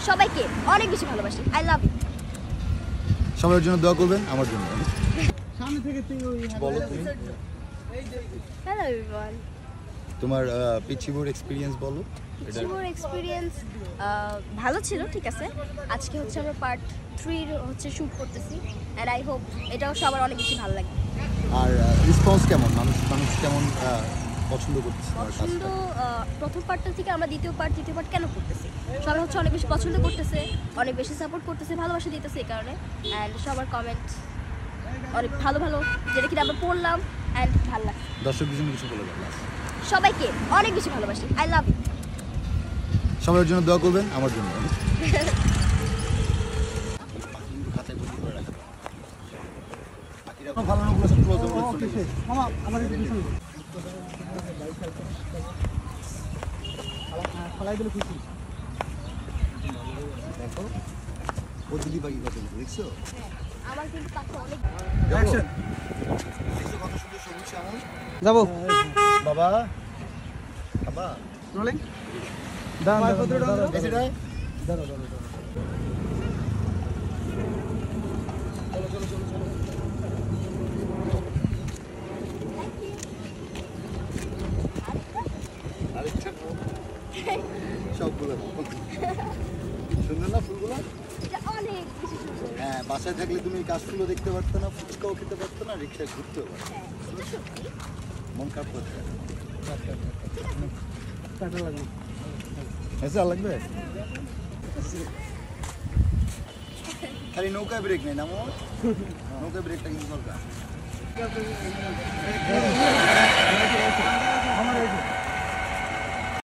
সবাইকে অনেক বেশি ভালোবাসি। I love you. সবার জন্য দোয়া করবেন, আমার জন্য। সামনে থেকে বলো তুমি। Hello everyone. তোমার পিচিবোর এক্সপিরিয়েন্স বলো। পিচিবোর এক্সপিরিয়েন্স ভালো ছিল, ঠিক আছে। আজকে হচ্ছে আমরা পার্ট 3 হচ্ছে শুট করতেছি, এন্ড আই হোপ এটাও সবার অনেক বেশি ভালো লাগবে। আর রেসপন্স কেমন, মানুষ কেমন পছন্দ করতেছে? পছন্দ প্রথম পার্টটা থেকে আমরা দ্বিতীয় পার্ট কেন করতেছি, সবাই হচ্ছে অনেক বেশি পছন্দ করতেছে, অনেক বেশি সাপোর্ট করতেছে, ভালোবাসা দিতেছে এই কারণে। অ্যান্ড সবার কমেন্ট অনেক ভালো ভালো, যেটা কিনা আমরা পড়লাম অ্যান্ড ভালো লাগছে। দর্শকদের জন্য কিছু বলে দাও। সবাইকে অনেক বেশি ভালোবাসি। I love you. সবার জন্য দোয়া করবেন, আমার জন্য। ভালো না বলে ক্লোজ মামা আমার একটু পিছন ফলাই দিলে খুশি। দেখো ও দিদি বাকি কত দেখছো? আমার কিন্তু পাখি অনেক অ্যাকশন। দেখছো কত সুন্দর সবুজ শ্যামল। যাবো বাবা বাবা রোলিং দাঁড়ান এসে যায়। দাঁড়াও চলো সবগুলো সুন্দর না ফুলগুলো? এটা অনেক বেশি সুন্দর। হ্যাঁ, বাসায় থাকলে তুমি কাশফুলও দেখতে পারতো না, ফুচকাও খেতে পারতো না, রিক্সায় ঘুরতেও পারতো না। এটা সত্যি। মন খারাপ করছে। টাটা লাগবে এসে লাগবে খালি নৌকায় ব্রেক নেই না মো, নৌকায় ব্রেকটা কিন্তু দরকার।